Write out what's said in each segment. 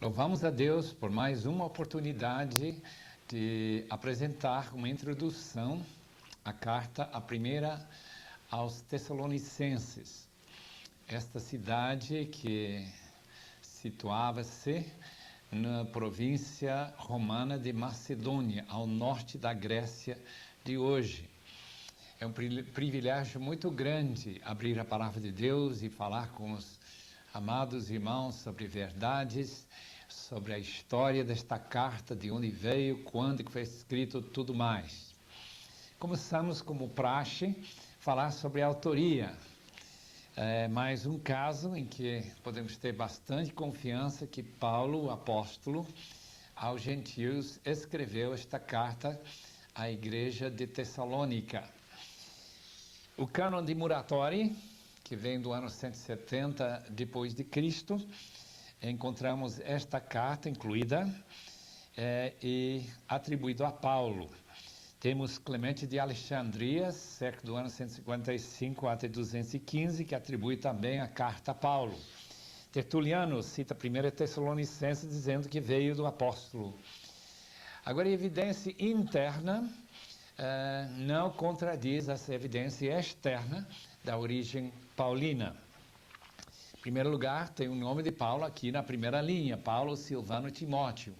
Louvamos a Deus por mais uma oportunidade de apresentar uma introdução à carta, a primeira aos Tessalonicenses. Esta cidade que situava-se na província romana de Macedônia, ao norte da Grécia de hoje. É um privilégio muito grande abrir a palavra de Deus e falar com os amados irmãos sobre verdades, sobre a história desta carta, de onde veio, quando foi escrito, tudo mais. Começamos, como praxe, falar sobre a autoria. É mais um caso em que podemos ter bastante confiança que Paulo, o apóstolo, aos gentios, escreveu esta carta à igreja de Tessalônica. O cânon de Muratori, que vem do ano 170 depois de Cristo, encontramos esta carta incluída e atribuída a Paulo. Temos Clemente de Alexandria, cerca do ano 155 até 215, que atribui também a carta a Paulo. Tertuliano cita 1 Tessalonicenses dizendo que veio do apóstolo. Agora, a evidência interna não contradiz essa evidência externa da origem paulina. Em primeiro lugar, tem o nome de Paulo aqui na primeira linha, Paulo, Silvano e Timóteo.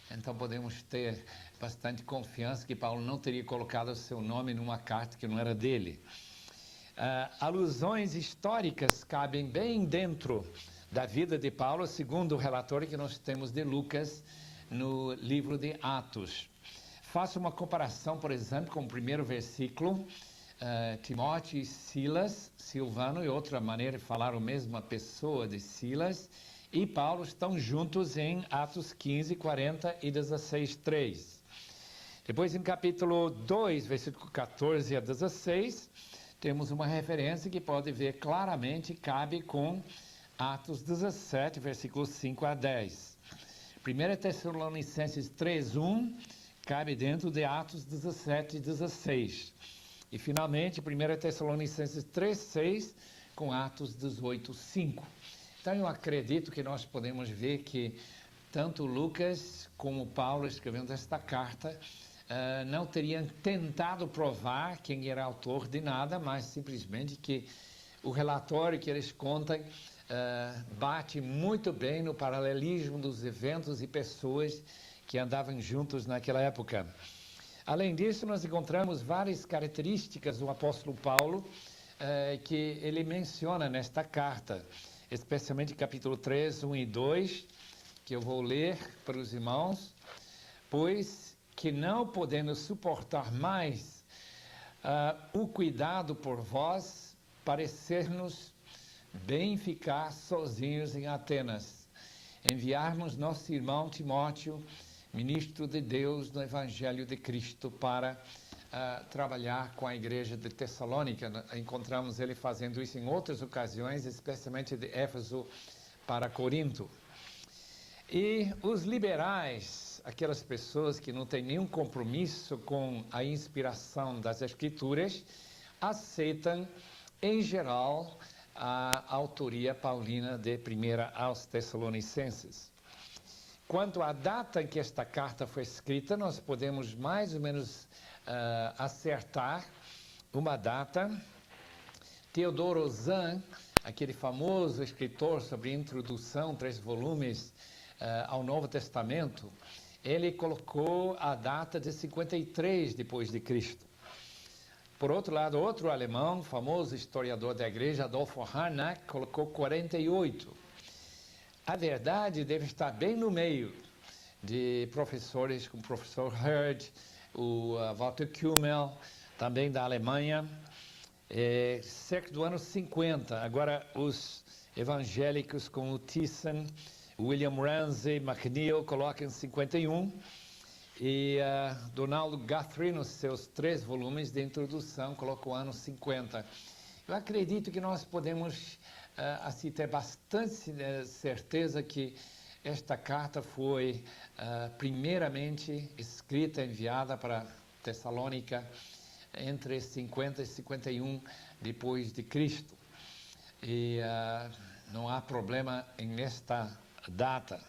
Então podemos ter bastante confiança que Paulo não teria colocado o seu nome numa carta que não era dele. Alusões históricas cabem bem dentro da vida de Paulo, segundo o relatório que nós temos de Lucas no livro de Atos. Faço uma comparação, por exemplo, com o primeiro versículo, Timóteo e Silas, Silvano e outra maneira de falar a mesma pessoa de Silas, e Paulo estão juntos em Atos 15, 40 e 16, 3. Depois, em capítulo 2, versículo 14 a 16, temos uma referência que pode ver claramente, cabe com Atos 17, versículos 5 a 10. 1 Tessalonicenses 3, 1, cabe dentro de Atos 17 e 16. E, finalmente, 1 Tessalonicenses 3, 6, com Atos 18, 5. Então, eu acredito que nós podemos ver que tanto Lucas como Paulo, escrevendo esta carta, não teriam tentado provar quem era autor de nada, mas simplesmente que o relatório que eles contam bate muito bem no paralelismo dos eventos e pessoas que andavam juntos naquela época. Além disso, nós encontramos várias características do apóstolo Paulo que ele menciona nesta carta, especialmente capítulo 3, 1 e 2, que eu vou ler para os irmãos. Pois que não podendo suportar mais o cuidado por vós, parecer-nos bem ficar sozinhos em Atenas, enviarmos nosso irmão Timóteo, ministro de Deus no Evangelho de Cristo, para trabalhar com a igreja de Tessalônica. Encontramos ele fazendo isso em outras ocasiões, especialmente de Éfeso para Corinto. E os liberais, aquelas pessoas que não têm nenhum compromisso com a inspiração das Escrituras, aceitam, em geral, a autoria paulina de 1 aos Tessalonicenses. Quanto à data em que esta carta foi escrita, nós podemos mais ou menos acertar uma data. Theodor Ozan, aquele famoso escritor sobre introdução, 3 volumes ao Novo Testamento, ele colocou a data de 53 depois de Cristo. Por outro lado, outro alemão, famoso historiador da igreja, Adolfo Harnack, colocou 48. A verdade deve estar bem no meio de professores como o professor Herd, o Walter Kümmel, também da Alemanha, cerca do ano 50. Agora, os evangélicos como o Thyssen, William Ramsey, McNeill colocam 51, e Donald Guthrie, nos seus 3 volumes de introdução, colocou o ano 50. Eu acredito que nós podemos assim ter bastante certeza que esta carta foi primeiramente escrita, enviada para Tessalônica entre 50 e 51 depois de Cristo. E não há problema nesta data.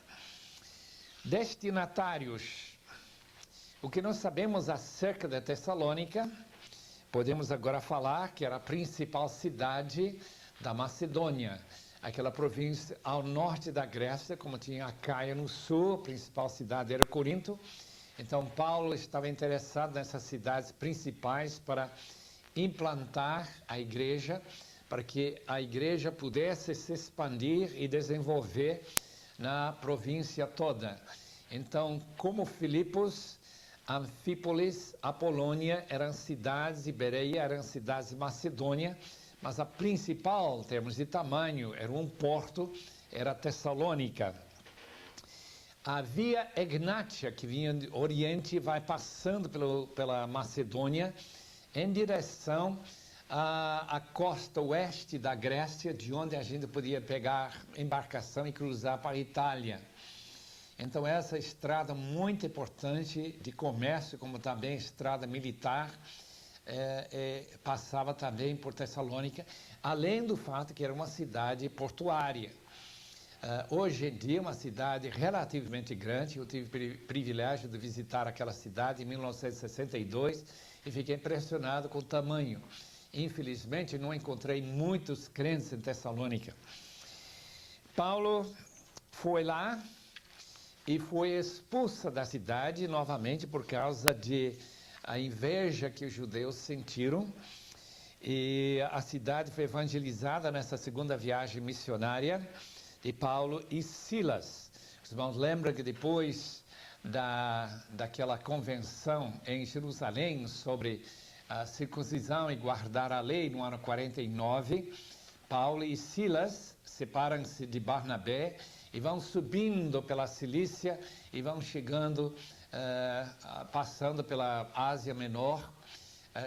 Destinatários. O que nós sabemos acerca da Tessalônica, podemos agora falar que era a principal cidade da Macedônia, aquela província ao norte da Grécia, como tinha a Caia no sul, a principal cidade era Corinto. Então Paulo estava interessado nessas cidades principais para implantar a igreja, para que a igreja pudesse se expandir e desenvolver na província toda. Então, como Filipos, Anfípolis, Apolônia eram cidades, e Bereia eram cidades de Macedônia, mas a principal, em termos de tamanho, era um porto, era Tessalônica. A via Egnátia, que vinha do Oriente, vai passando pela Macedônia, em direção à costa oeste da Grécia, de onde a gente podia pegar embarcação e cruzar para a Itália. Então, essa estrada muito importante de comércio, como também estrada militar, passava também por Tessalônica, além do fato que era uma cidade portuária. Hoje em dia, uma cidade relativamente grande. Eu tive o privilégio de visitar aquela cidade em 1962 e fiquei impressionado com o tamanho. Infelizmente, não encontrei muitos crentes em Tessalônica. Paulo foi lá e foi expulsa da cidade novamente por causa a inveja que os judeus sentiram. E a cidade foi evangelizada nessa segunda viagem missionária de Paulo e Silas. Os irmãos lembram que depois daquela convenção em Jerusalém sobre a circuncisão e guardar a lei no ano 49, Paulo e Silas separam-se de Barnabé e vão subindo pela Cilícia e vão chegando, passando pela Ásia Menor,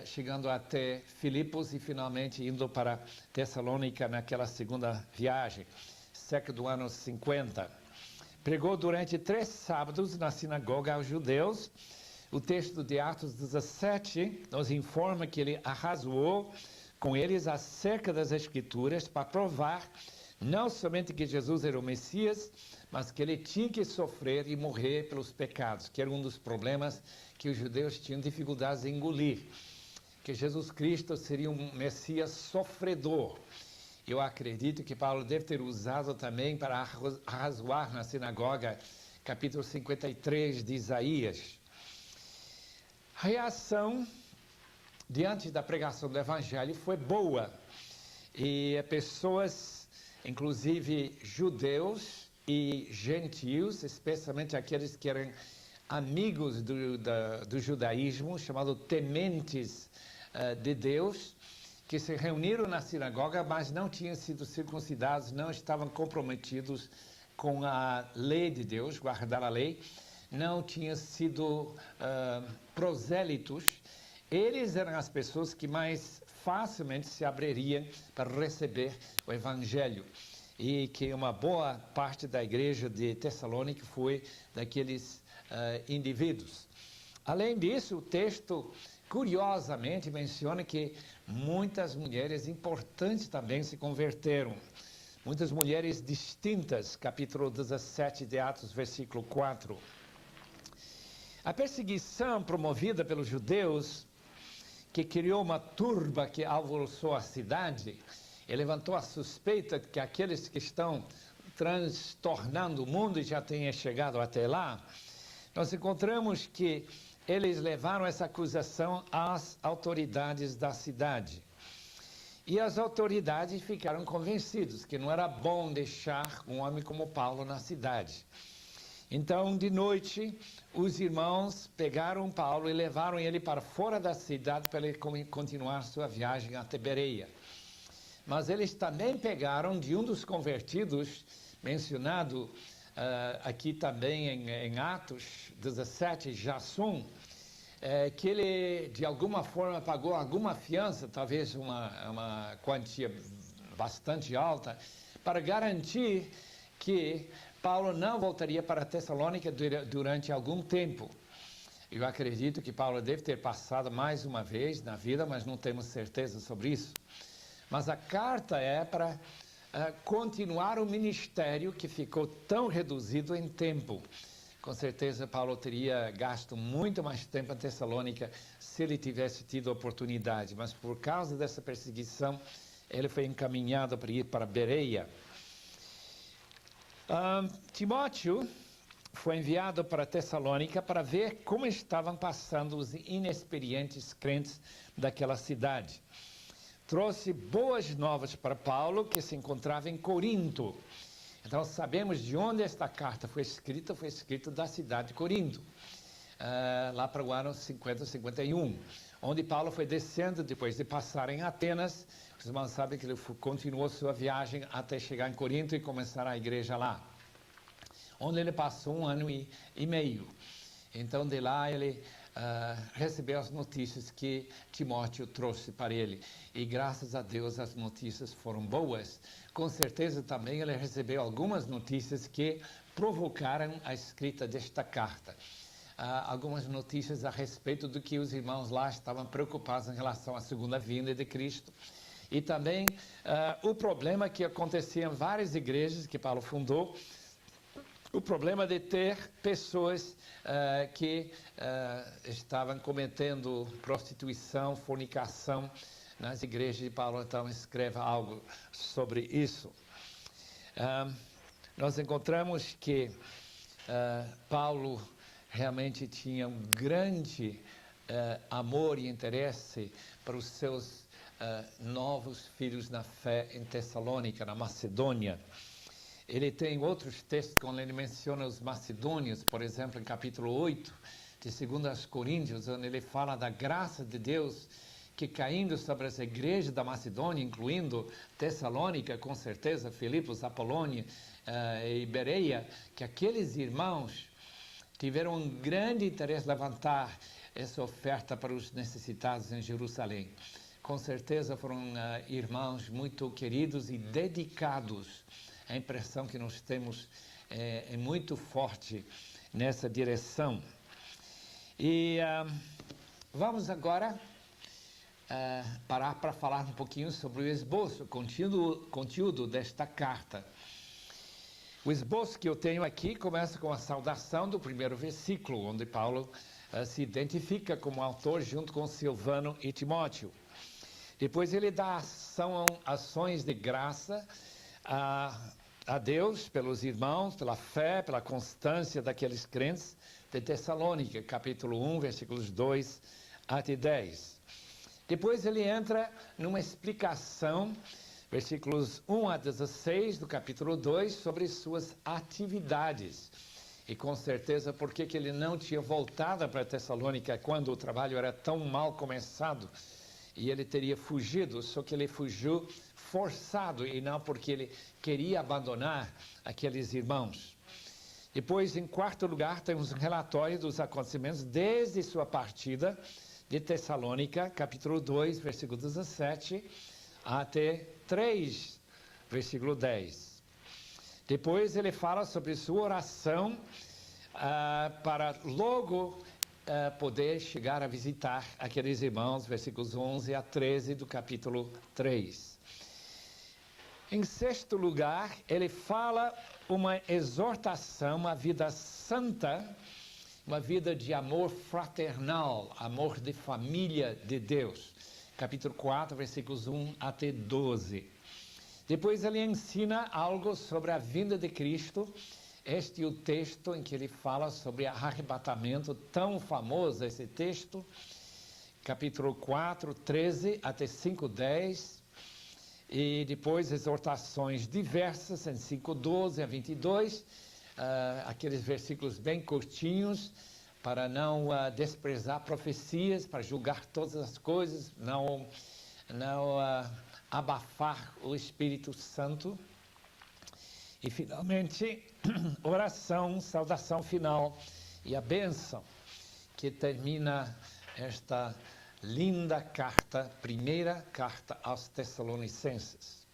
chegando até Filipos e finalmente indo para Tessalônica naquela segunda viagem, cerca do ano 50. Pregou durante 3 sábados na sinagoga aos judeus. O texto de Atos 17 nos informa que ele arrazoou com eles acerca das Escrituras para provar não somente que Jesus era o Messias, mas que ele tinha que sofrer e morrer pelos pecados, que era um dos problemas que os judeus tinham dificuldades em engolir, que Jesus Cristo seria um Messias sofredor. Eu acredito que Paulo deve ter usado também para arrazoar na sinagoga, capítulo 53 de Isaías. A reação diante da pregação do Evangelho foi boa, e pessoas, inclusive judeus e gentios, especialmente aqueles que eram amigos do judaísmo, chamados tementes de Deus, que se reuniram na sinagoga, mas não tinham sido circuncidados, não estavam comprometidos com a lei de Deus, guardar a lei, não tinham sido prosélitos. Eles eram as pessoas que mais facilmente se abririam para receber o Evangelho. E que uma boa parte da igreja de Tessalônica foi daqueles indivíduos. Além disso, o texto, curiosamente, menciona que muitas mulheres importantes também se converteram. Muitas mulheres distintas, capítulo 17 de Atos, versículo 4. A perseguição promovida pelos judeus, que criou uma turba que alvoroçou a cidade e levantou a suspeita de que aqueles que estão transtornando o mundo já tenham chegado até lá, nós encontramos que eles levaram essa acusação às autoridades da cidade. E as autoridades ficaram convencidas que não era bom deixar um homem como Paulo na cidade. Então, de noite, os irmãos pegaram Paulo e levaram ele para fora da cidade para ele continuar sua viagem até Bereia. Mas eles também pegaram de um dos convertidos, mencionado aqui também em Atos 17, Jasson, que ele de alguma forma pagou alguma fiança, talvez uma quantia bastante alta, para garantir que Paulo não voltaria para Tessalônica durante algum tempo. Eu acredito que Paulo deve ter passado mais uma vez na vida, mas não temos certeza sobre isso. Mas a carta é para continuar o ministério que ficou tão reduzido em tempo. Com certeza Paulo teria gasto muito mais tempo em Tessalônica se ele tivesse tido oportunidade, mas por causa dessa perseguição, ele foi encaminhado para ir para Bereia. Timóteo foi enviado para Tessalônica para ver como estavam passando os inexperientes crentes daquela cidade. Trouxe boas novas para Paulo, que se encontrava em Corinto. Então sabemos de onde esta carta foi escrita da cidade de Corinto, lá para o ano 50, 51, onde Paulo foi descendo depois de passar em Atenas. Os irmãos sabem que ele continuou sua viagem até chegar em Corinto e começar a igreja lá, onde ele passou 1 ano e meio. Então de lá ele recebeu as notícias que Timóteo trouxe para ele, e graças a Deus as notícias foram boas. Com certeza também ele recebeu algumas notícias que provocaram a escrita desta carta. Algumas notícias a respeito do que os irmãos lá estavam preocupados em relação à segunda vinda de Cristo. E também o problema que acontecia em várias igrejas que Paulo fundou, o problema de ter pessoas que estavam cometendo prostituição, fornicação nas igrejas de Paulo. Então escreve algo sobre isso. Nós encontramos que Paulo realmente tinha um grande amor e interesse para os seus novos filhos na fé em Tessalônica, na Macedônia. Ele tem outros textos, quando ele menciona os macedônios, por exemplo, em capítulo 8 de 2 Coríntios, onde ele fala da graça de Deus que caindo sobre as igrejas da Macedônia, incluindo Tessalônica, com certeza, Filipos, Apolônia e Bereia, que aqueles irmãos tiveram um grande interesse em levantar essa oferta para os necessitados em Jerusalém. Com certeza foram irmãos muito queridos e dedicados. A impressão que nós temos é muito forte nessa direção. E vamos agora parar para falar um pouquinho sobre o esboço, o conteúdo desta carta. O esboço que eu tenho aqui começa com a saudação do primeiro versículo, onde Paulo se identifica como autor junto com Silvano e Timóteo. Depois ele dá ações de graça a Deus pelos irmãos, pela fé, pela constância daqueles crentes de Tessalônica, capítulo 1, versículos 2 até 10. Depois ele entra numa explicação, versículos 1 a 16 do capítulo 2, sobre suas atividades. E com certeza porque que ele não tinha voltado para Tessalônica quando o trabalho era tão mal começado, e ele teria fugido, só que ele fugiu forçado e não porque ele queria abandonar aqueles irmãos. Depois, em quarto lugar, temos um relatório dos acontecimentos desde sua partida de Tessalônica, capítulo 2, versículo 17, até 3, versículo 10. Depois ele fala sobre sua oração para logo poder chegar a visitar aqueles irmãos, versículos 11 a 13 do capítulo 3. Em sexto lugar, ele fala uma exortação, uma vida santa, uma vida de amor fraternal, amor de família de Deus. Capítulo 4, versículos 1 até 12. Depois ele ensina algo sobre a vinda de Cristo. Este é o texto em que ele fala sobre arrebatamento, tão famoso esse texto. Capítulo 4, 13 até 5, 10. E depois exortações diversas em 5, 12 a 22. Aqueles versículos bem curtinhos, para não desprezar profecias, para julgar todas as coisas, não abafar o Espírito Santo. E finalmente, oração, saudação final e a bênção que termina esta linda carta, primeira carta aos Tessalonicenses.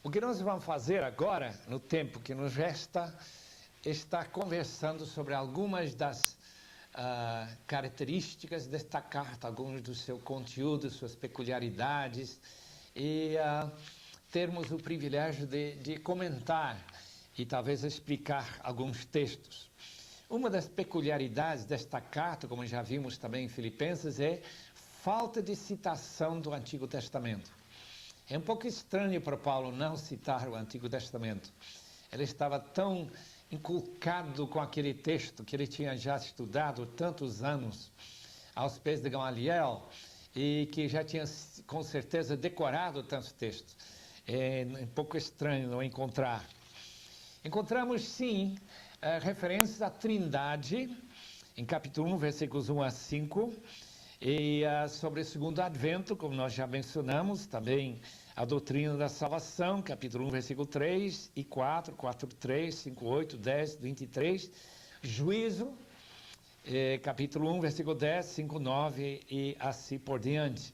O que nós vamos fazer agora, no tempo que nos resta, está conversando sobre algumas das características desta carta, alguns do seu conteúdo, suas peculiaridades, e termos o privilégio de comentar e talvez explicar alguns textos. Uma das peculiaridades desta carta, como já vimos também em Filipenses, é falta de citação do Antigo Testamento. É um pouco estranho para Paulo não citar o Antigo Testamento. Ele estava tão inculcado com aquele texto que ele tinha já estudado tantos anos aos pés de Gamaliel e que já tinha com certeza decorado tantos textos. É um pouco estranho não encontrar. Encontramos sim referências à Trindade em capítulo 1, versículos 1 a 5, e sobre o segundo advento, como nós já mencionamos, também a doutrina da salvação, capítulo 1, versículo 3 e 4, 4, 3, 5, 8, 10, 23, juízo, capítulo 1, versículo 10, 5, 9 e assim por diante.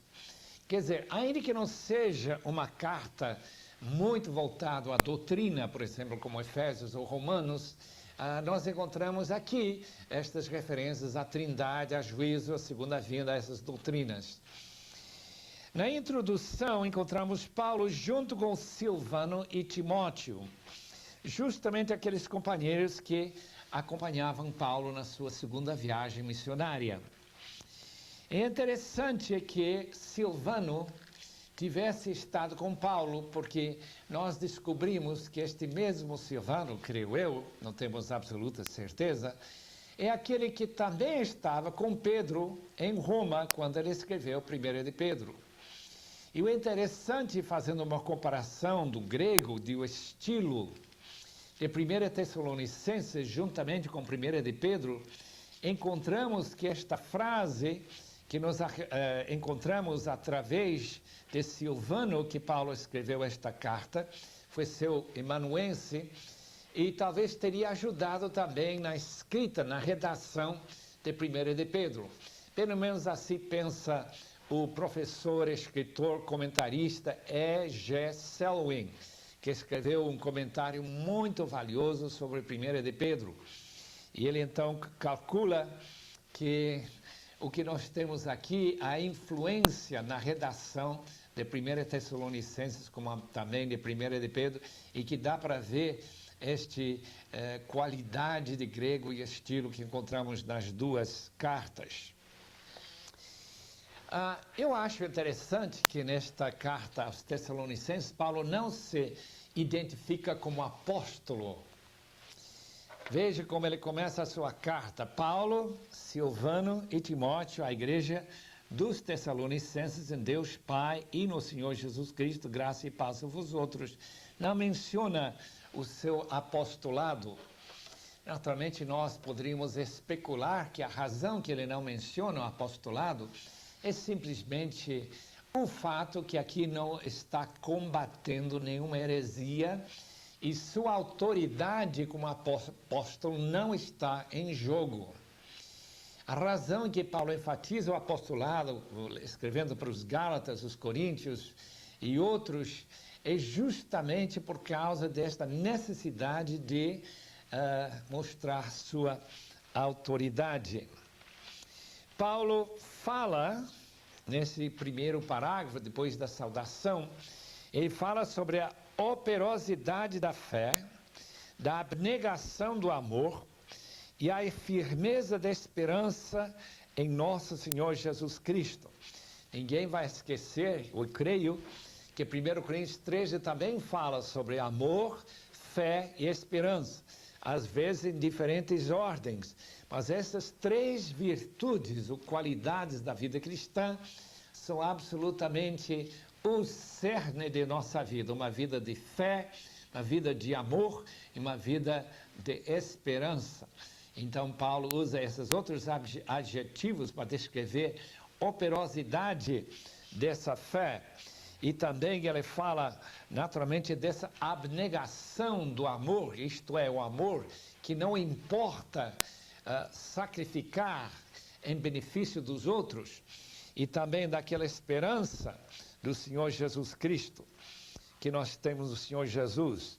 Quer dizer, ainda que não seja uma carta muito voltada à doutrina, por exemplo, como Efésios ou Romanos, nós encontramos aqui estas referências à Trindade, a juízo, a segunda vinda, a essas doutrinas. Na introdução, encontramos Paulo junto com Silvano e Timóteo, justamente aqueles companheiros que acompanhavam Paulo na sua segunda viagem missionária. É interessante que Silvano tivesse estado com Paulo, porque nós descobrimos que este mesmo Silvano, creio eu, não temos absoluta certeza, é aquele que também estava com Pedro em Roma, quando ele escreveu 1 de Pedro. E o interessante, fazendo uma comparação do grego, do estilo de 1 Tessalonicenses, juntamente com 1 de Pedro, encontramos que esta frase que nós encontramos através de Silvano, que Paulo escreveu esta carta, foi seu amanuense, e talvez teria ajudado também na escrita, na redação de 1 de Pedro. Pelo menos assim pensa o professor, escritor, comentarista E.G. Selwyn, que escreveu um comentário muito valioso sobre 1 de Pedro. E ele então calcula que o que nós temos aqui, a influência na redação de 1 Tessalonicenses, como também de 1 de Pedro, e que dá para ver esta qualidade de grego e estilo que encontramos nas duas cartas. Eu acho interessante que nesta carta aos Tessalonicenses, Paulo não se identifica como apóstolo. Veja como ele começa a sua carta. Paulo, Silvano e Timóteo, a igreja dos Tessalonicenses em Deus Pai e no Senhor Jesus Cristo, graça e paz a vós outros. Não menciona o seu apostolado. Naturalmente, nós poderíamos especular que a razão que ele não menciona o apostolado é simplesmente o fato que aqui não está combatendo nenhuma heresia e sua autoridade como apóstolo não está em jogo. A razão em que Paulo enfatiza o apostolado, escrevendo para os Gálatas, os Coríntios e outros, é justamente por causa desta necessidade de mostrar sua autoridade. Paulo fala, nesse primeiro parágrafo, depois da saudação, ele fala sobre a operosidade da fé, da abnegação do amor e a firmeza da esperança em nosso Senhor Jesus Cristo. Ninguém vai esquecer, eu creio, que 1 Coríntios 13 também fala sobre amor, fé e esperança, às vezes em diferentes ordens. Mas essas três virtudes, ou qualidades da vida cristã, são absolutamente o cerne de nossa vida. Uma vida de fé, uma vida de amor e uma vida de esperança. Então, Paulo usa esses outros adjetivos para descrever a operosidade dessa fé. E também ele fala, naturalmente, dessa abnegação do amor, isto é, o amor que não importa sacrificar em benefício dos outros, e também daquela esperança do Senhor Jesus Cristo, que nós temos no Senhor Jesus.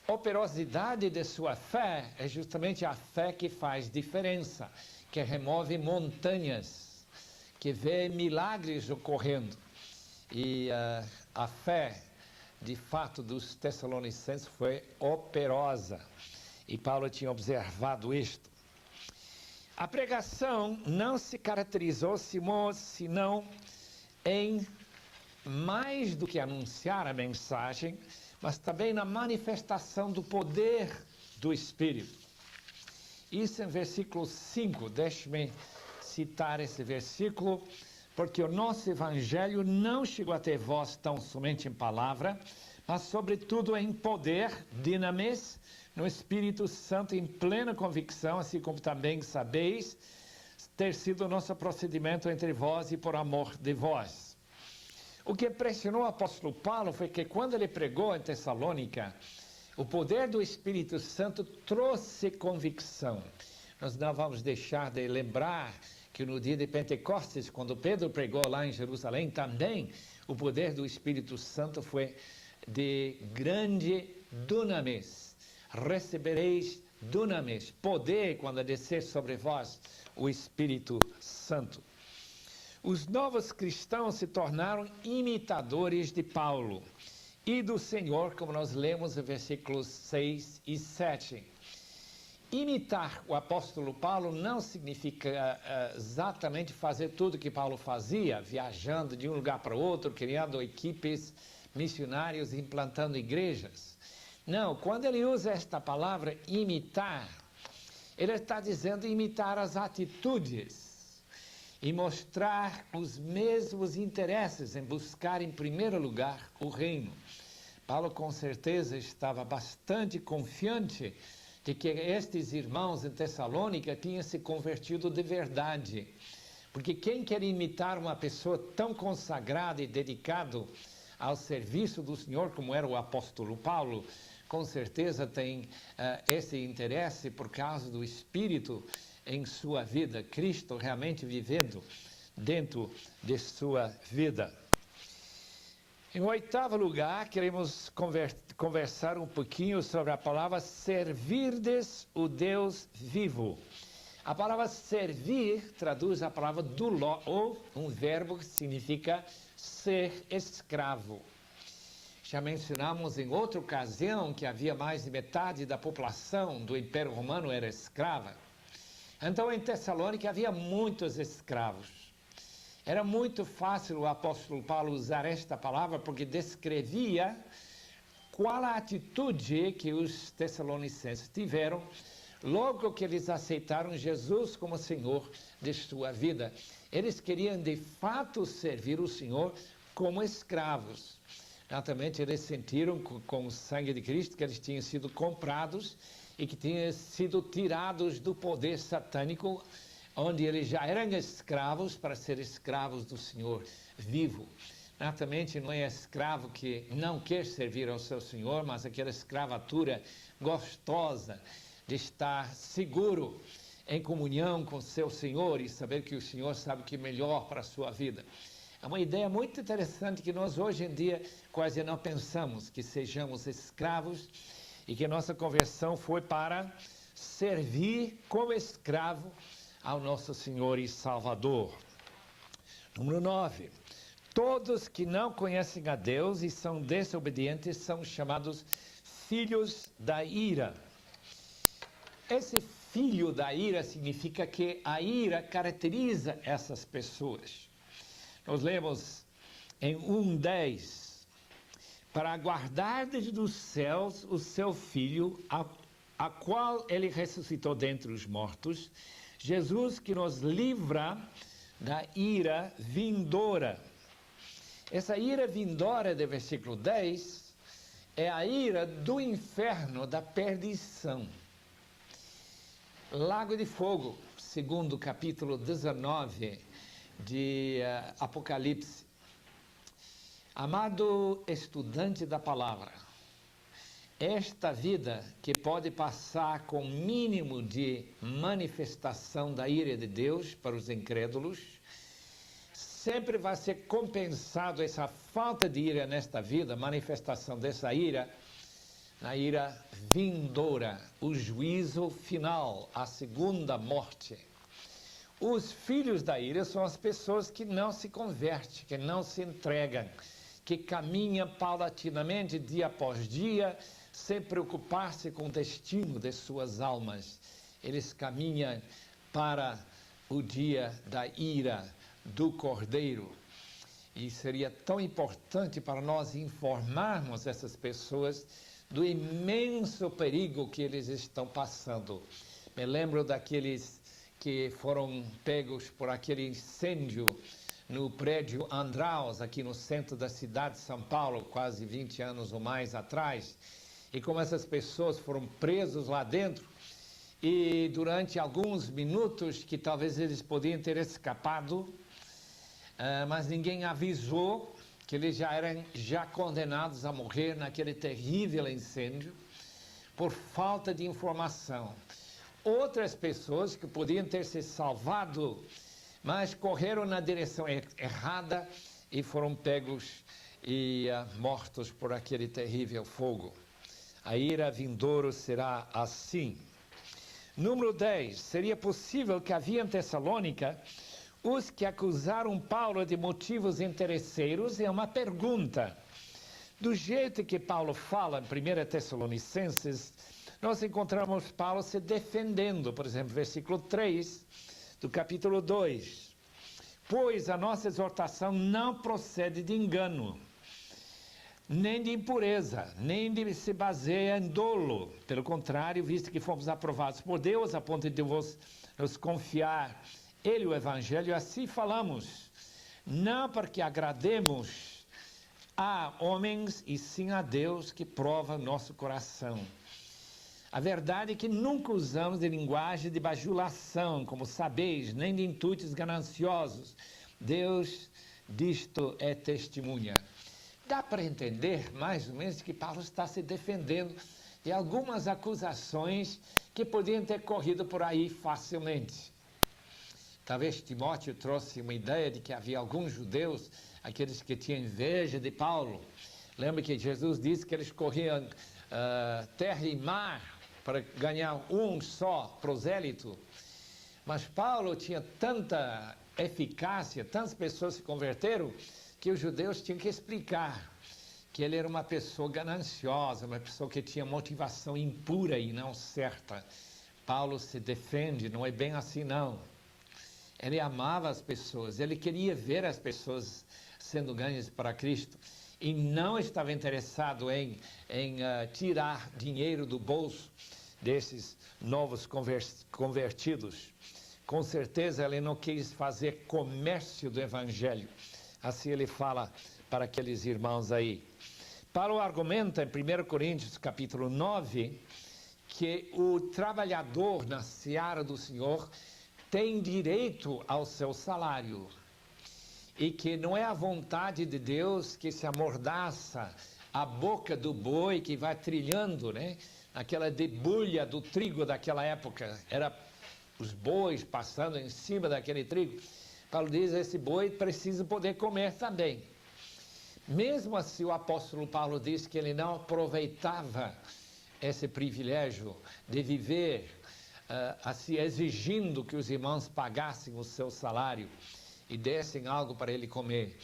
A operosidade de sua fé é justamente a fé que faz diferença, que remove montanhas, que vê milagres ocorrendo. E a fé, de fato, dos Tessalonicenses foi operosa. E Paulo tinha observado isto. A pregação não se caracterizou senão em mais do que anunciar a mensagem, mas também na manifestação do poder do Espírito. Isso em versículo 5, deixe-me citar esse versículo, porque o nosso evangelho não chegou até vós tão somente em palavra, mas sobretudo em poder, dinamis, no Espírito Santo em plena convicção, assim como também sabeis ter sido o nosso procedimento entre vós e por amor de vós. O que impressionou o apóstolo Paulo foi que quando ele pregou em Tessalônica, o poder do Espírito Santo trouxe convicção. Nós não vamos deixar de lembrar que no dia de Pentecostes, quando Pedro pregou lá em Jerusalém, também o poder do Espírito Santo foi de grande dunamis. Recebereis dunamis, poder quando descer sobre vós o Espírito Santo. Os novos cristãos se tornaram imitadores de Paulo e do Senhor, como nós lemos em versículos 6 e 7. Imitar o apóstolo Paulo não significa exatamente fazer tudo que Paulo fazia, viajando de um lugar para outro, criando equipes missionárias, implantando igrejas. Não, quando ele usa esta palavra imitar, ele está dizendo imitar as atitudes e mostrar os mesmos interesses em buscar em primeiro lugar o reino. Paulo com certeza estava bastante confiante de que estes irmãos em Tessalônica tinham se convertido de verdade. Porque quem quer imitar uma pessoa tão consagrada e dedicada ao serviço do Senhor como era o apóstolo Paulo, com certeza tem esse interesse por causa do Espírito em sua vida, Cristo realmente vivendo dentro de sua vida. Em oitavo lugar, queremos conversar um pouquinho sobre a palavra servirdes o Deus vivo. A palavra servir traduz a palavra doulo, ou um verbo que significa ser escravo. Já mencionamos em outra ocasião que havia mais de metade da população do Império Romano era escrava. Então, em Tessalônica havia muitos escravos. Era muito fácil o apóstolo Paulo usar esta palavra porque descrevia qual a atitude que os tessalonicenses tiveram logo que eles aceitaram Jesus como Senhor de sua vida. Eles queriam de fato servir o Senhor como escravos. Naturalmente, eles sentiram com o sangue de Cristo que eles tinham sido comprados e que tinham sido tirados do poder satânico, onde eles já eram escravos para ser escravos do Senhor vivo. Naturalmente, não é escravo que não quer servir ao seu Senhor, mas aquela escravatura gostosa de estar seguro em comunhão com seu Senhor e saber que o Senhor sabe o que é melhor para a sua vida. É uma ideia muito interessante que nós hoje em dia quase não pensamos, que sejamos escravos e que nossa conversão foi para servir como escravo ao nosso Senhor e Salvador. Número 9. Todos que não conhecem a Deus e são desobedientes são chamados filhos da ira. Esse filho da ira significa que a ira caracteriza essas pessoas. Nós lemos em 1:10, para guardar dos céus o seu Filho, a qual ele ressuscitou dentre os mortos, Jesus que nos livra da ira vindoura. Essa ira vindoura do versículo 10 é a ira do inferno, da perdição. Lago de Fogo, segundo capítulo 19 de Apocalipse. Amado estudante da palavra, esta vida que pode passar com o mínimo de manifestação da ira de Deus para os incrédulos, sempre vai ser compensado essa falta de ira nesta vida, manifestação dessa ira, na ira vindoura, o juízo final, a segunda morte. Os filhos da ira são as pessoas que não se convertem, que não se entregam, que caminham paulatinamente, dia após dia, sem preocupar-se com o destino de suas almas. Eles caminham para o dia da ira do Cordeiro. E seria tão importante para nós informarmos essas pessoas do imenso perigo que eles estão passando. Me lembro daqueles que foram pegos por aquele incêndio no prédio Andraus, aqui no centro da cidade de São Paulo, quase 20 anos ou mais atrás. E como essas pessoas foram presos lá dentro, e durante alguns minutos que talvez eles podiam ter escapado, mas ninguém avisou que eles já eram condenados a morrer naquele terrível incêndio por falta de informação. Outras pessoas que podiam ter se salvado, mas correram na direção errada e foram pegos e mortos por aquele terrível fogo. A ira vindouro será assim. Número 10. Seria possível que havia em Tessalônica os que acusaram Paulo de motivos interesseiros? É uma pergunta. Do jeito que Paulo fala em 1 Tessalonicenses, nós encontramos Paulo se defendendo. Por exemplo, versículo 3 do capítulo 2. Pois a nossa exortação não procede de engano, nem de impureza, nem de se baseia em dolo. Pelo contrário, visto que fomos aprovados por Deus, a ponto de nos confiar Ele o Evangelho, assim falamos, não porque agrademos a homens, e sim a Deus que prova nosso coração. A verdade é que nunca usamos de linguagem de bajulação, como sabeis, nem de intuitos gananciosos. Deus disto é testemunha. Dá para entender, mais ou menos, que Paulo está se defendendo de algumas acusações que podiam ter corrido por aí facilmente. Talvez Timóteo trouxe uma ideia de que havia alguns judeus, aqueles que tinham inveja de Paulo. Lembra que Jesus disse que eles corriam terra e mar para ganhar um só prosélito? Mas Paulo tinha tanta eficácia, tantas pessoas se converteram, que os judeus tinham que explicar que ele era uma pessoa gananciosa, uma pessoa que tinha motivação impura e não certa. Paulo se defende, não é bem assim não. Ele amava as pessoas, ele queria ver as pessoas sendo ganhas para Cristo e não estava interessado em tirar dinheiro do bolso desses novos convertidos. Com certeza ele não quis fazer comércio do Evangelho. Assim ele fala para aqueles irmãos aí. Paulo argumenta em 1 Coríntios capítulo 9 que o trabalhador na seara do Senhor tem direito ao seu salário e que não é a vontade de Deus que se amordaça a boca do boi que vai trilhando, né? Aquela debulha do trigo daquela época, era os bois passando em cima daquele trigo. Paulo diz, esse boi precisa poder comer também. Mesmo assim, o apóstolo Paulo diz que ele não aproveitava esse privilégio de viver assim, exigindo que os irmãos pagassem o seu salário e dessem algo para ele comer.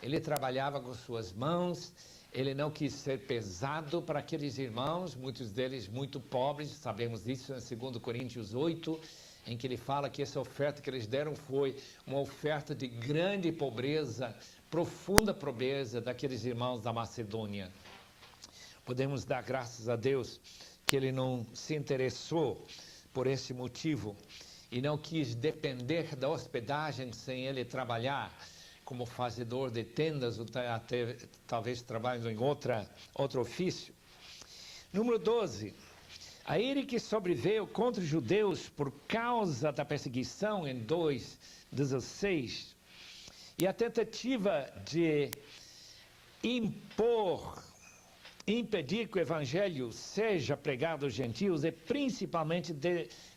Ele trabalhava com suas mãos, ele não quis ser pesado para aqueles irmãos, muitos deles muito pobres, sabemos disso em 2 Coríntios 8, em que ele fala que essa oferta que eles deram foi uma oferta de grande pobreza, profunda pobreza daqueles irmãos da Macedônia. Podemos dar graças a Deus que ele não se interessou por esse motivo e não quis depender da hospedagem sem ele trabalhar como fazedor de tendas ou até talvez trabalhando em outro ofício. Número 12. A ira que sobreveio contra os judeus por causa da perseguição em 2:16 e a tentativa de impedir que o evangelho seja pregado aos gentios é principalmente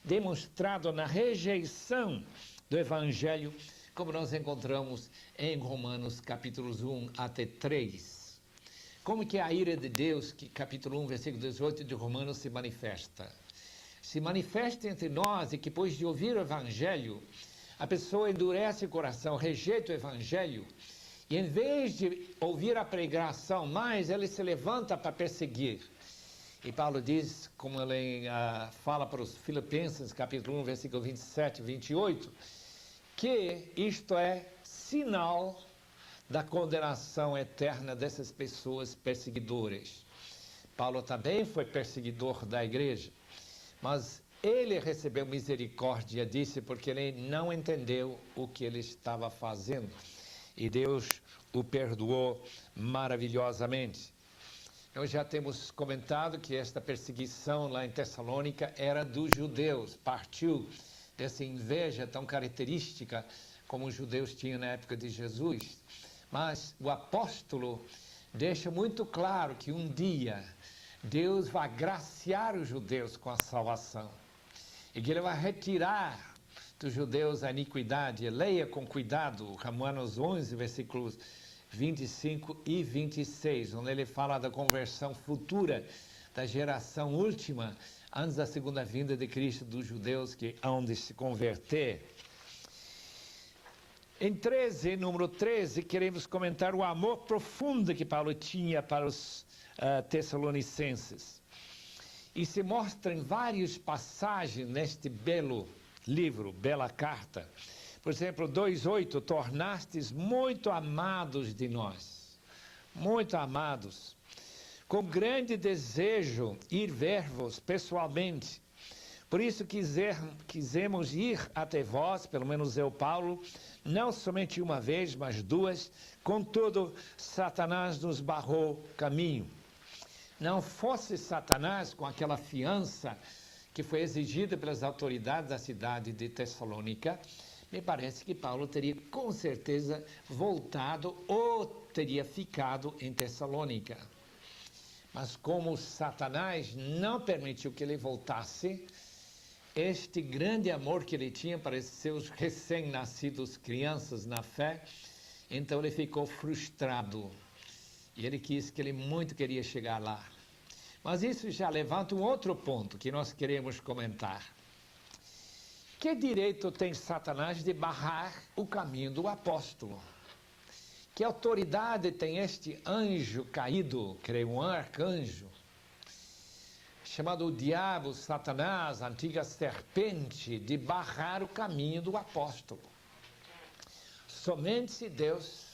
demonstrado na rejeição do evangelho, como nós encontramos em Romanos capítulos 1 até 3. Como que a ira de Deus, que capítulo 1, versículo 18 de Romanos se manifesta? Se manifesta entre nós e que depois de ouvir o evangelho, a pessoa endurece o coração, rejeita o evangelho, e em vez de ouvir a pregação mais, ele se levanta para perseguir. E Paulo diz, como ele fala para os Filipenses, capítulo 1, versículo 27 e 28, que isto é sinal da condenação eterna dessas pessoas perseguidoras. Paulo também foi perseguidor da igreja, mas ele recebeu misericórdia, disse, porque ele não entendeu o que ele estava fazendo. E Deus o perdoou maravilhosamente. Nós já temos comentado que esta perseguição lá em Tessalônica era dos judeus, partiu dessa inveja tão característica como os judeus tinham na época de Jesus. Mas o apóstolo deixa muito claro que um dia Deus vai graciar os judeus com a salvação e que ele vai retirar dos judeus a iniquidade. Leia com cuidado Romanos 11, versículos 25 e 26, onde ele fala da conversão futura da geração última, antes da segunda vinda de Cristo, dos judeus que hão de se converter. Em número 13, queremos comentar o amor profundo que Paulo tinha para os Tessalonicenses. E se mostra em várias passagens neste belo livro, bela carta. Por exemplo, 2:8, tornastes muito amados de nós, muito amados, com grande desejo ir ver-vos pessoalmente. Por isso quisemos ir até vós, pelo menos eu, Paulo, não somente uma vez, mas duas, contudo, Satanás nos barrou caminho. Não fosse Satanás com aquela fiança que foi exigida pelas autoridades da cidade de Tessalônica, me parece que Paulo teria com certeza voltado ou teria ficado em Tessalônica. Mas como Satanás não permitiu que ele voltasse, este grande amor que ele tinha para seus recém-nascidos crianças na fé, então ele ficou frustrado. E ele quis que ele muito queria chegar lá. Mas isso já levanta um outro ponto que nós queremos comentar. Que direito tem Satanás de barrar o caminho do apóstolo? Que autoridade tem este anjo caído, creio, um arcanjo, chamado o diabo, Satanás, a antiga serpente, de barrar o caminho do apóstolo? Somente se Deus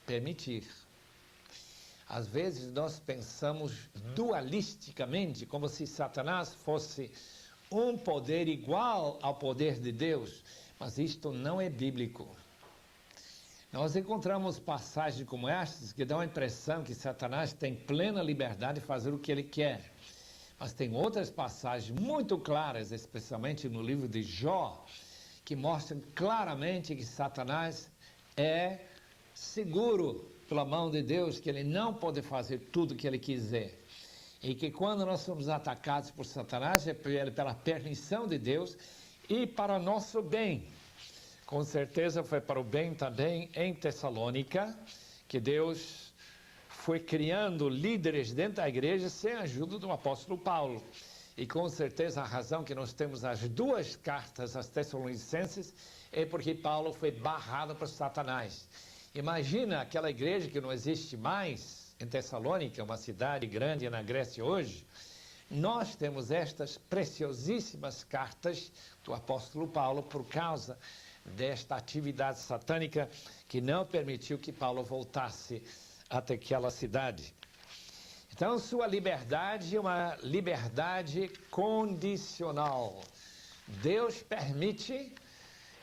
permitir. Às vezes nós pensamos dualisticamente, como se Satanás fosse um poder igual ao poder de Deus, mas isto não é bíblico. Nós encontramos passagens como estas que dão a impressão que Satanás tem plena liberdade de fazer o que ele quer. Mas tem outras passagens muito claras, especialmente no livro de Jó, que mostram claramente que Satanás é seguro pela mão de Deus, que ele não pode fazer tudo o que ele quiser. E que quando nós somos atacados por Satanás é pela permissão de Deus e para nosso bem. Com certeza foi para o bem também em Tessalônica, que Deus foi criando líderes dentro da igreja sem a ajuda do apóstolo Paulo. E com certeza a razão que nós temos as duas cartas às Tessalonicenses é porque Paulo foi barrado por Satanás. Imagina aquela igreja que não existe mais em Tessalônica, uma cidade grande na Grécia hoje. Nós temos estas preciosíssimas cartas do apóstolo Paulo por causa desta atividade satânica que não permitiu que Paulo voltasse até aquela cidade. Então, sua liberdade é uma liberdade condicional. Deus permite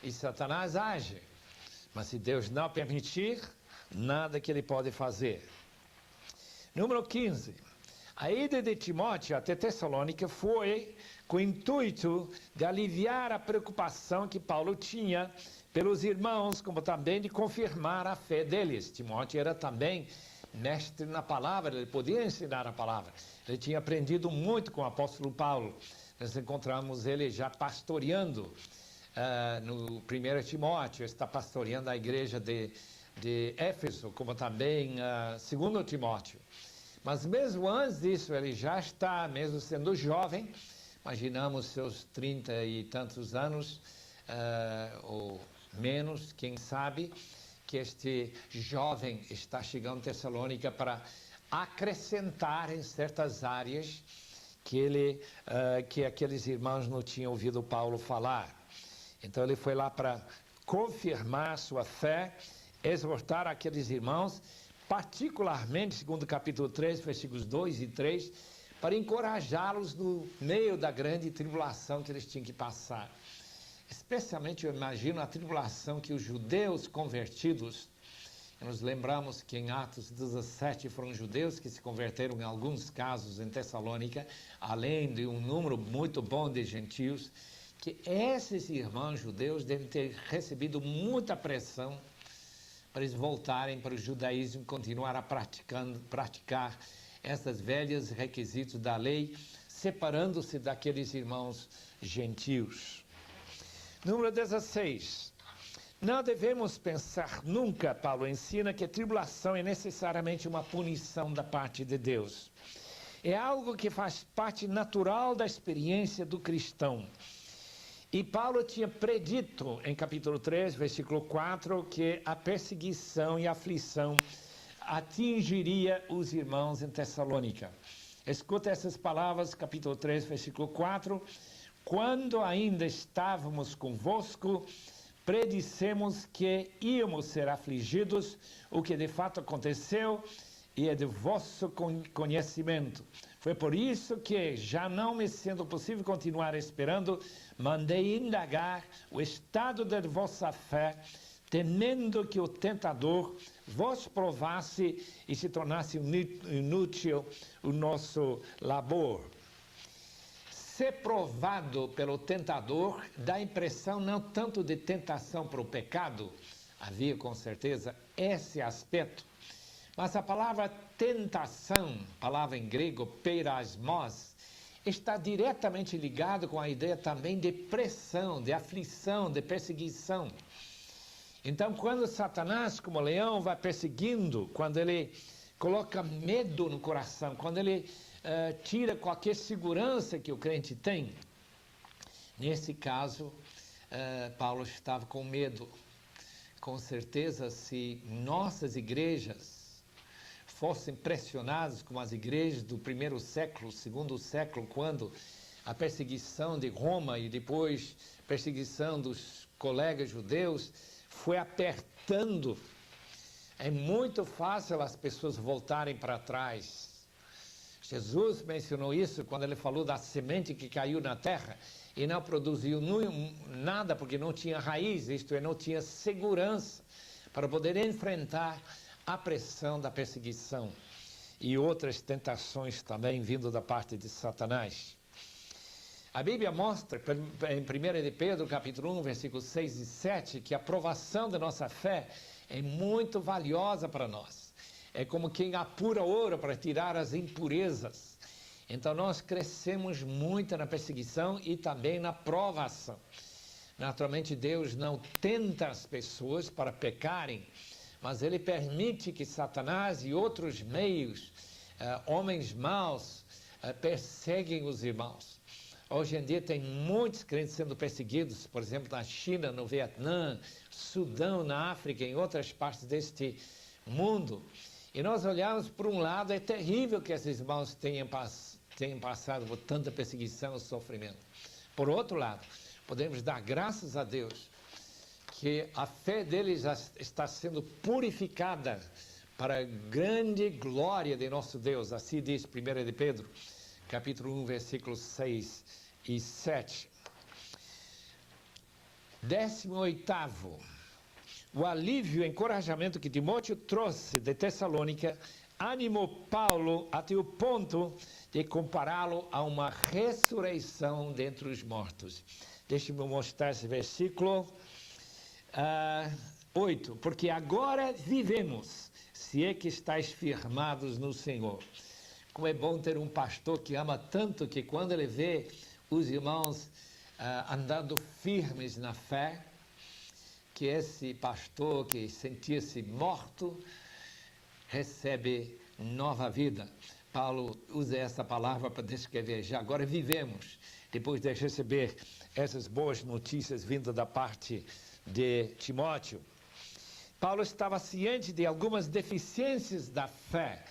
e Satanás age. Mas se Deus não permitir, nada que ele pode fazer. Número 15. A ida de Timóteo até Tessalônica foi com o intuito de aliviar a preocupação que Paulo tinha pelos irmãos, como também de confirmar a fé deles. Timóteo era também mestre na palavra, ele podia ensinar a palavra. Ele tinha aprendido muito com o apóstolo Paulo. Nós encontramos ele já pastoreando no 1 Timóteo, está pastoreando a igreja de Éfeso, como também 2 Timóteo. Mas mesmo antes disso, ele já está, mesmo sendo jovem, imaginamos seus 30 e tantos anos, ou menos, quem sabe, que este jovem está chegando a Tessalônica para acrescentar em certas áreas que aqueles irmãos não tinham ouvido Paulo falar. Então ele foi lá para confirmar sua fé, exortar aqueles irmãos, particularmente, segundo o capítulo 3, versículos 2 e 3, para encorajá-los no meio da grande tribulação que eles tinham que passar. Especialmente, eu imagino, a tribulação que os judeus convertidos, nos lembramos que em Atos 17 foram judeus que se converteram em alguns casos em Tessalônica, além de um número muito bom de gentios, que esses irmãos judeus devem ter recebido muita pressão para eles voltarem para o judaísmo e continuar a praticar esses velhos requisitos da lei, separando-se daqueles irmãos gentios. Número 16. Não devemos pensar nunca, Paulo ensina, que a tribulação é necessariamente uma punição da parte de Deus. É algo que faz parte natural da experiência do cristão. E Paulo tinha predito em capítulo 3, versículo 4, que a perseguição e a aflição atingiria os irmãos em Tessalônica. Escuta essas palavras, capítulo 3, versículo 4. Quando ainda estávamos convosco, predissemos que íamos ser afligidos, o que de fato aconteceu e é de vosso conhecimento. Foi por isso que, já não me sendo possível continuar esperando, mandei indagar o estado da vossa fé, temendo que o tentador vos provasse e se tornasse inútil o nosso labor. Ser provado pelo tentador dá a impressão não tanto de tentação para o pecado, havia com certeza esse aspecto, mas a palavra tentação, palavra em grego peirasmos, está diretamente ligado com a ideia também de pressão, de aflição, de perseguição. Então, quando Satanás, como leão, vai perseguindo, quando ele coloca medo no coração, quando ele tira qualquer segurança que o crente tem, nesse caso, Paulo estava com medo. Com certeza, se nossas igrejas fossem pressionadas como as igrejas do primeiro século, segundo século, quando a perseguição de Roma e depois perseguição dos colegas judeus foi apertando, é muito fácil as pessoas voltarem para trás. Jesus mencionou isso quando ele falou da semente que caiu na terra e não produziu nada porque não tinha raiz, isto é, não tinha segurança para poder enfrentar a pressão da perseguição e outras tentações também vindo da parte de Satanás. A Bíblia mostra, em 1 de Pedro, capítulo 1, versículos 6 e 7, que a provação da nossa fé é muito valiosa para nós. É como quem apura ouro para tirar as impurezas. Então nós crescemos muito na perseguição e também na provação. Naturalmente Deus não tenta as pessoas para pecarem, mas Ele permite que Satanás e outros meios, homens maus, perseguem os irmãos. Hoje em dia tem muitos crentes sendo perseguidos, por exemplo, na China, no Vietnã, Sudão, na África, em outras partes deste mundo. E nós olhamos por um lado, é terrível que esses irmãos tenham passado por tanta perseguição e sofrimento. Por outro lado, podemos dar graças a Deus que a fé deles já está sendo purificada para a grande glória de nosso Deus. Assim diz 1 de Pedro, capítulo 1, versículos 6 e 7. 18º. O alívio e o encorajamento que Timóteo trouxe de Tessalônica animou Paulo até o ponto de compará-lo a uma ressurreição dentre os mortos. Deixe-me mostrar esse versículo 8. Porque agora vivemos, se é que estáis firmados no Senhor. Como é bom ter um pastor que ama tanto que quando ele vê os irmãos andando firmes na fé, que esse pastor que sentia-se morto recebe nova vida. Paulo usa essa palavra para descrever, já agora vivemos, depois de receber essas boas notícias vindas da parte de Timóteo. Paulo estava ciente de algumas deficiências da fé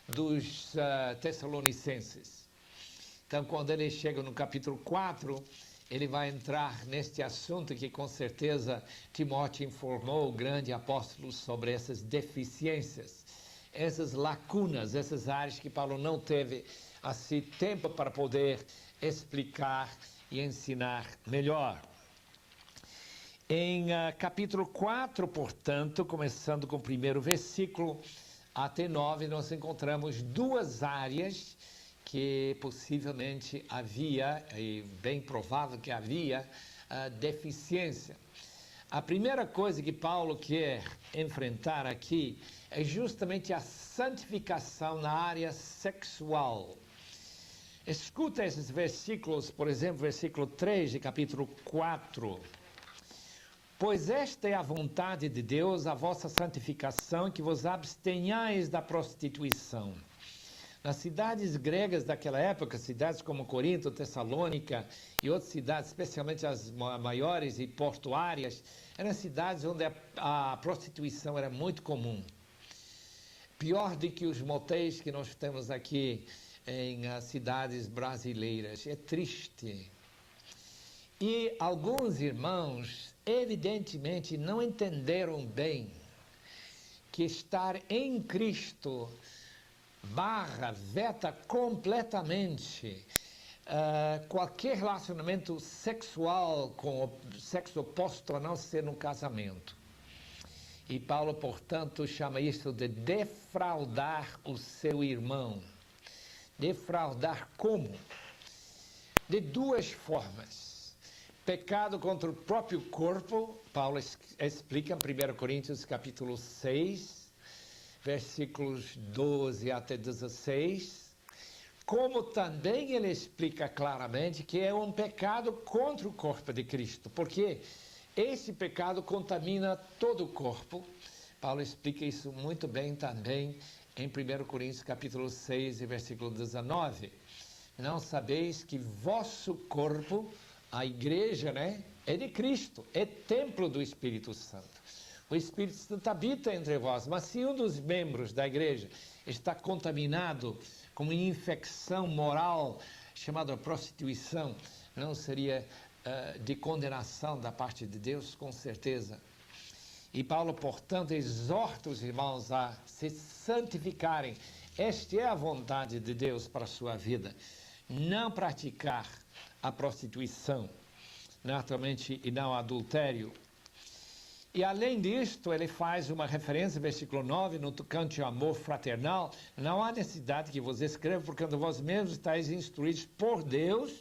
dos tessalonicenses. Então, quando ele chega no capítulo 4, ele vai entrar neste assunto que, com certeza, Timóteo informou o grande apóstolo sobre essas deficiências, essas lacunas, essas áreas que Paulo não teve, assim, tempo para poder explicar e ensinar melhor. Em capítulo 4, portanto, começando com o primeiro versículo até 9, nós encontramos duas áreas que possivelmente havia, e bem provável que havia, deficiência. A primeira coisa que Paulo quer enfrentar aqui é justamente a santificação na área sexual. Escuta esses versículos, por exemplo, versículo 3 de capítulo 4. Pois esta é a vontade de Deus, a vossa santificação, que vos abstenhais da prostituição. Nas cidades gregas daquela época, cidades como Corinto, Tessalônica e outras cidades, especialmente as maiores e portuárias, eram cidades onde a prostituição era muito comum. Pior do que os motéis que nós temos aqui em cidades brasileiras. É triste. E alguns irmãos, evidentemente, não entenderam bem que estar em Cristo veta completamente qualquer relacionamento sexual com o sexo oposto, a não ser no casamento. E Paulo, portanto, chama isso de defraudar o seu irmão. Defraudar como? De duas formas. Pecado contra o próprio corpo, Paulo explica em 1 Coríntios capítulo 6, versículos 12 até 16, como também ele explica claramente que é um pecado contra o corpo de Cristo, porque esse pecado contamina todo o corpo. Paulo explica isso muito bem também em 1 Coríntios capítulo 6, versículo 19. Não sabeis que vosso corpo, a igreja, é de Cristo, é templo do Espírito Santo. O Espírito Santo habita entre vós, mas se um dos membros da igreja está contaminado com uma infecção moral chamada prostituição, não seria de condenação da parte de Deus? Com certeza. E Paulo, portanto, exorta os irmãos a se santificarem. Esta é a vontade de Deus para a sua vida. Não praticar a prostituição, naturalmente, e não adultério. E além disto, ele faz uma referência, versículo 9, no tocante ao amor fraternal. Não há necessidade que vos escreva, porque vós mesmos estáis instruídos por Deus,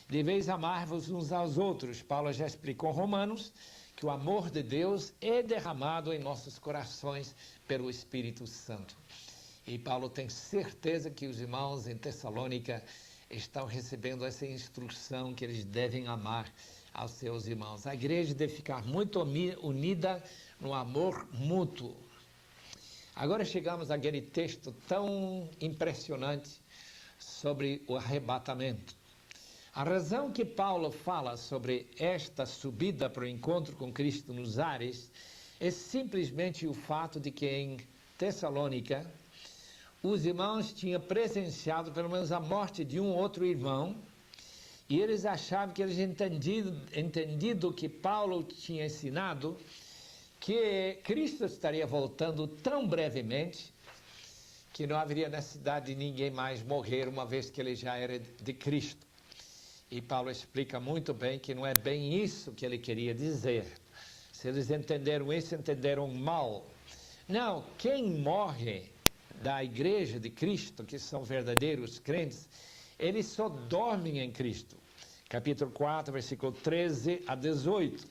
deveis amar-vos uns aos outros. Paulo já explicou em Romanos que o amor de Deus é derramado em nossos corações pelo Espírito Santo. E Paulo tem certeza que os irmãos em Tessalônica estão recebendo essa instrução que eles devem amar aos seus irmãos. A igreja deve ficar muito unida no amor mútuo. Agora chegamos àquele texto tão impressionante sobre o arrebatamento. A razão que Paulo fala sobre esta subida para o encontro com Cristo nos ares é simplesmente o fato de que em Tessalônica os irmãos tinham presenciado pelo menos a morte de um outro irmão, e eles achavam que eles entendido o que Paulo tinha ensinado, que Cristo estaria voltando tão brevemente que não haveria necessidade de ninguém mais morrer, uma vez que ele já era de Cristo. E Paulo explica muito bem que não é bem isso que ele queria dizer. Se eles entenderam isso, entenderam mal. Não, quem morre da igreja de Cristo, que são verdadeiros crentes, eles só dormem em Cristo. Capítulo 4, versículo 13 a 18.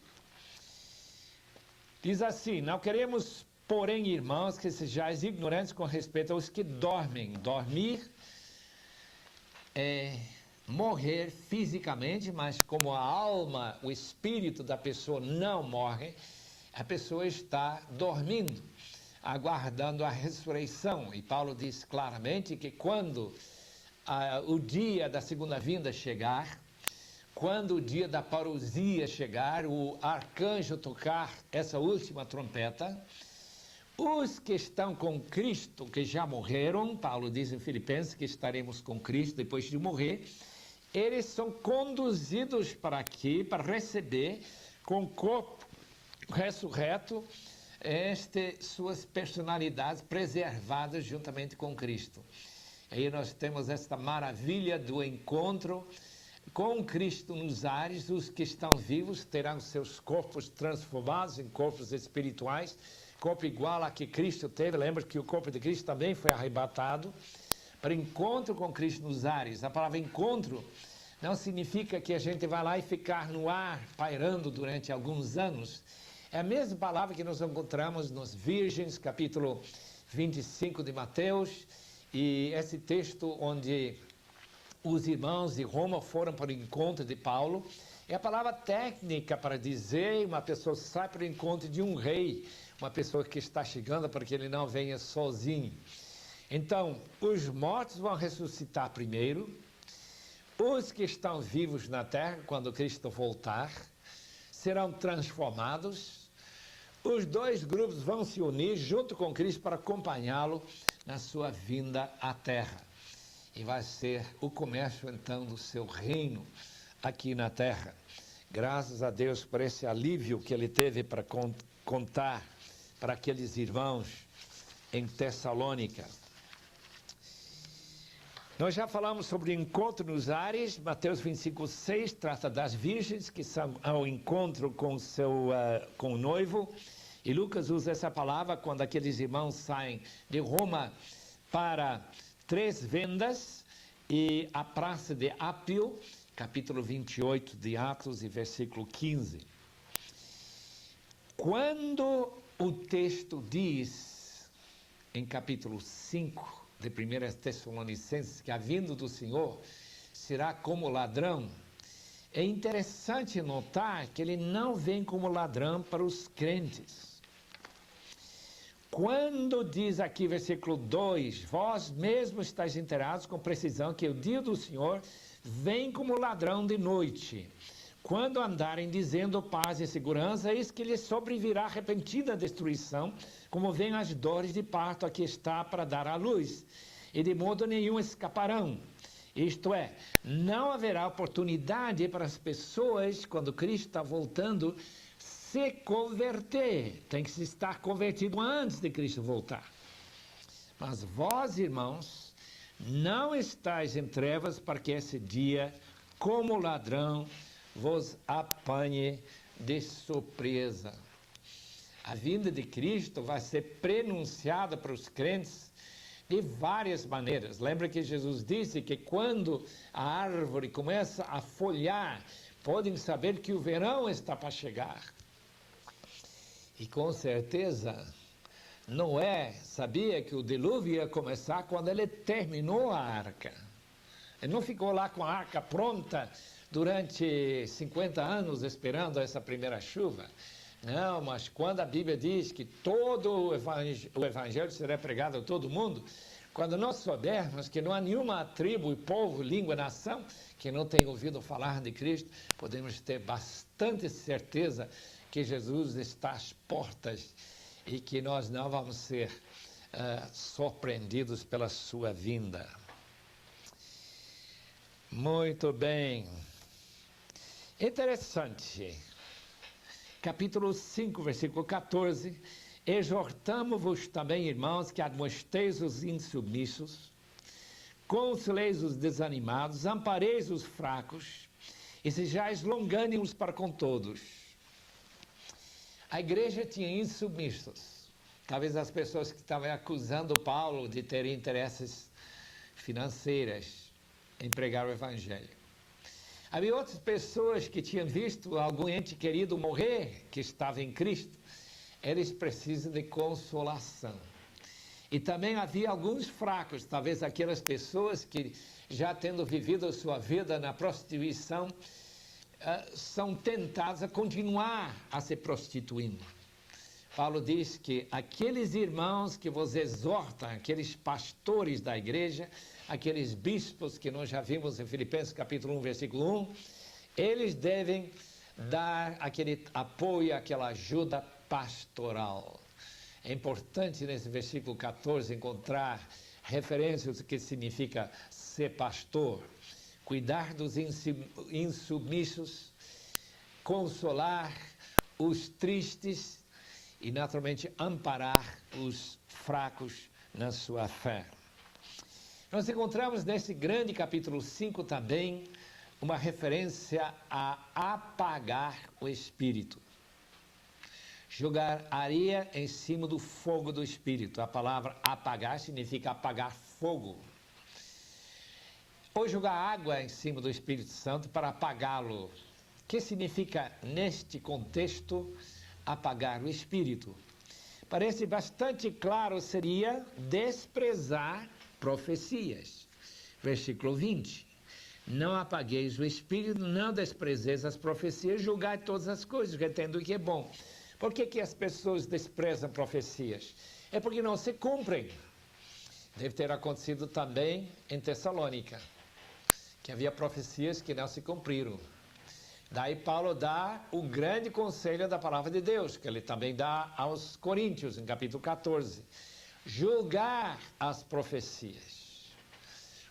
Diz assim: não queremos, porém, irmãos, que sejais ignorantes com respeito aos que dormem. Dormir é morrer fisicamente, mas como a alma, o espírito da pessoa não morre, a pessoa está dormindo, aguardando a ressurreição. E Paulo diz claramente que quando o dia da segunda vinda chegar, quando o dia da parousia chegar, o arcanjo tocar essa última trompeta, os que estão com Cristo, que já morreram, Paulo diz em Filipenses que estaremos com Cristo depois de morrer, eles são conduzidos para aqui, para receber com o corpo ressurreto, suas personalidades preservadas juntamente com Cristo. Aí nós temos esta maravilha do encontro com Cristo nos ares. Os que estão vivos terão seus corpos transformados em corpos espirituais, corpo igual a que Cristo teve. Lembra que o corpo de Cristo também foi arrebatado para encontro com Cristo nos ares. A palavra encontro não significa que a gente vai lá e ficar no ar, pairando durante alguns anos. É a mesma palavra que nós encontramos nos Virgens, capítulo 25 de Mateus, e esse texto onde os irmãos de Roma foram para o encontro de Paulo. É a palavra técnica para dizer uma pessoa sai para o encontro de um rei, uma pessoa que está chegando para que ele não venha sozinho. Então, os mortos vão ressuscitar primeiro, os que estão vivos na terra, quando Cristo voltar, serão transformados. Os dois grupos vão se unir junto com Cristo para acompanhá-lo na sua vinda à terra. E vai ser o começo, então, do seu reino aqui na terra. Graças a Deus por esse alívio que ele teve para contar para aqueles irmãos em Tessalônica. Nós já falamos sobre o encontro nos ares. Mateus 25:6 trata das virgens que são ao encontro com o noivo. E Lucas usa essa palavra quando aqueles irmãos saem de Roma para 3 vendas e a praça de Ápio, capítulo 28 de Atos e versículo 15. Quando o texto diz, em capítulo 5, de 1 Tessalonicenses, que a vinda do Senhor será como ladrão, é interessante notar que ele não vem como ladrão para os crentes. Quando diz aqui, versículo 2, vós mesmos estáis inteirados com precisão que o dia do Senhor vem como ladrão de noite. Quando andarem dizendo paz e segurança, eis que lhes sobrevirá repentina destruição, como vêm as dores de parto a que está para dar à luz, e de modo nenhum escaparão. Isto é, não haverá oportunidade para as pessoas, quando Cristo está voltando, se converter. Tem que se estar convertido antes de Cristo voltar. Mas vós, irmãos, não estáis em trevas para que esse dia, como ladrão, vos apanhe de surpresa. A vinda de Cristo vai ser prenunciada para os crentes de várias maneiras. Lembra que Jesus disse que quando a árvore começa a folhar, podem saber que o verão está para chegar. E com certeza, Noé sabia que o dilúvio ia começar quando ele terminou a arca. Ele não ficou lá com a arca pronta durante 50 anos esperando essa primeira chuva. Não, mas quando a Bíblia diz que todo o evangelho será pregado a todo mundo, quando nós soubermos que não há nenhuma tribo, povo, língua, nação que não tenha ouvido falar de Cristo, podemos ter bastante certeza que Jesus está às portas e que nós não vamos ser surpreendidos pela sua vinda. Muito bem. Interessante. Capítulo 5, versículo 14. Exortamo-vos também, irmãos, que admoesteis os insubmissos, consoleis os desanimados, ampareis os fracos, e sejais longânimos para com todos. A igreja tinha insubmissos. Talvez as pessoas que estavam acusando Paulo de ter interesses financeiros em pregar o evangelho. Havia outras pessoas que tinham visto algum ente querido morrer, que estava em Cristo. Eles precisam de consolação. E também havia alguns fracos, talvez aquelas pessoas que, já tendo vivido a sua vida na prostituição, são tentadas a continuar a se prostituindo. Paulo diz que aqueles irmãos que vos exortam, aqueles pastores da igreja, aqueles bispos que nós já vimos em Filipenses capítulo 1, versículo 1, eles devem dar aquele apoio, aquela ajuda pastoral. É importante nesse versículo 14 encontrar referências do que significa ser pastor. cuidar dos insubmissos, consolar os tristes e, naturalmente, amparar os fracos na sua fé. Nós encontramos nesse grande capítulo 5 também uma referência a apagar o espírito. Jogar areia em cima do fogo do espírito. A palavra apagar significa apagar fogo. Ou jogar água em cima do Espírito Santo para apagá-lo. O que significa, neste contexto, apagar o espírito? Parece bastante claro, seria desprezar profecias. Versículo 20. Não apagueis o espírito, não desprezeis as profecias, julgai todas as coisas, retendo o que é bom. Por que as pessoas desprezam profecias? É porque não se cumprem. Deve ter acontecido também em Tessalônica, que havia profecias que não se cumpriram. Daí Paulo dá o grande conselho da palavra de Deus, que ele também dá aos Coríntios, em capítulo 14. Julgar as profecias.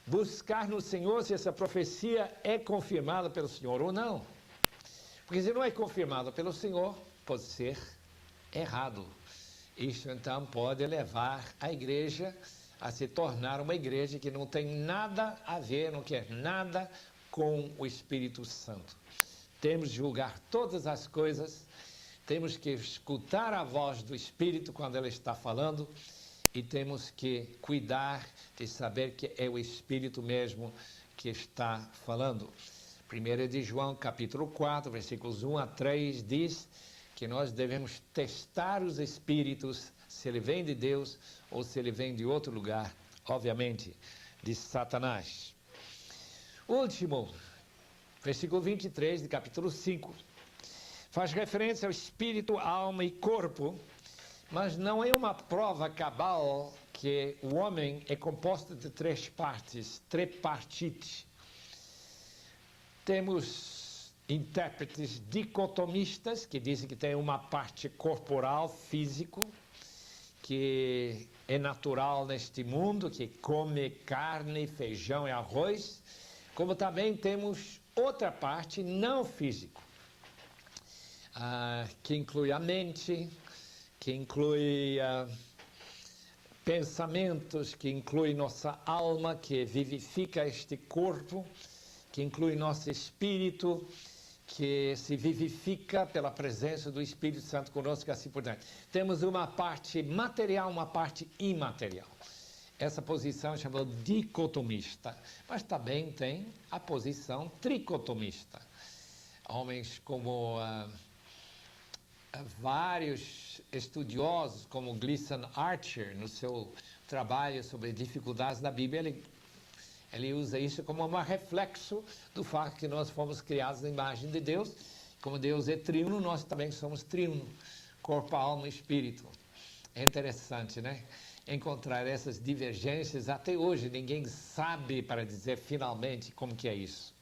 Buscar no Senhor se essa profecia é confirmada pelo Senhor ou não. Porque se não é confirmada pelo Senhor, pode ser errado. Isso então pode levar a igreja a se tornar uma igreja que não tem nada a ver, não quer nada com o Espírito Santo. Temos de julgar todas as coisas, temos que escutar a voz do Espírito quando ele está falando e temos que cuidar de saber que é o Espírito mesmo que está falando. 1 de João, capítulo 4, versículos 1 a 3, diz que nós devemos testar os espíritos, se ele vem de Deus ou se ele vem de outro lugar, obviamente, de Satanás. Último, versículo 23 de capítulo 5, faz referência ao espírito, alma e corpo, mas não é uma prova cabal que o homem é composto de 3 partes, tripartite. Temos intérpretes dicotomistas, que dizem que tem uma parte corporal, físico, que é natural neste mundo, que come carne, feijão e arroz, como também temos outra parte não físico, que inclui a mente, que inclui pensamentos, que inclui nossa alma, que vivifica este corpo, que inclui nosso espírito, que se vivifica pela presença do Espírito Santo conosco, assim por diante. Temos uma parte material, uma parte imaterial. Essa posição é chamada dicotomista, mas também tem a posição tricotomista. Homens como vários estudiosos, como Gleason Archer, no seu trabalho sobre dificuldades da Bíblia, ele usa isso como um reflexo do fato que nós fomos criados na imagem de Deus. Como Deus é triuno, nós também somos triuno, corpo, alma e espírito. É interessante, né? Encontrar essas divergências. Até hoje ninguém sabe para dizer finalmente como que é isso.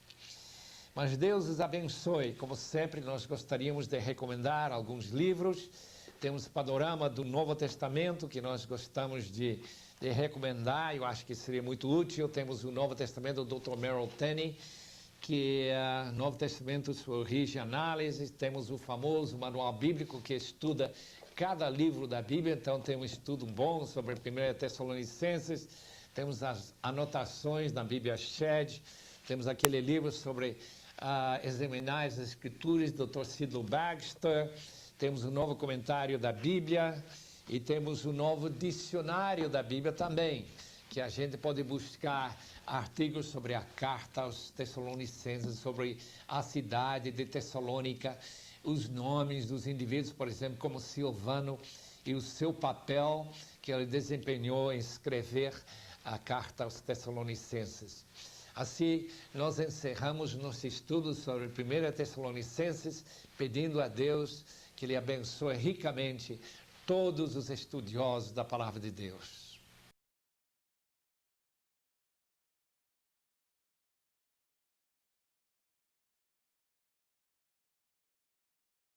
Mas Deus os abençoe. Como sempre, nós gostaríamos de recomendar alguns livros. Temos o panorama do Novo Testamento, que nós gostamos de recomendar. Eu acho que seria muito útil. Temos o Novo Testamento do Dr. Merrill Tenney, que é Novo Testamento, sua origem e análise. Temos o famoso manual bíblico, que estuda cada livro da Bíblia. Então, tem um estudo bom sobre 1 Tessalonicenses. Temos as anotações na Bíblia Shed. Temos aquele livro sobre examinar as Escrituras, do Dr. Sidlow Bagster. Temos o novo comentário da Bíblia e temos o novo dicionário da Bíblia também, que a gente pode buscar artigos sobre a carta aos Tessalonicenses, sobre a cidade de Tessalônica, os nomes dos indivíduos, por exemplo, como Silvano, e o seu papel que ele desempenhou em escrever a carta aos Tessalonicenses. Assim, nós encerramos nosso estudo sobre 1 Tessalonicenses, pedindo a Deus que Ele abençoe ricamente todos os estudiosos da Palavra de Deus.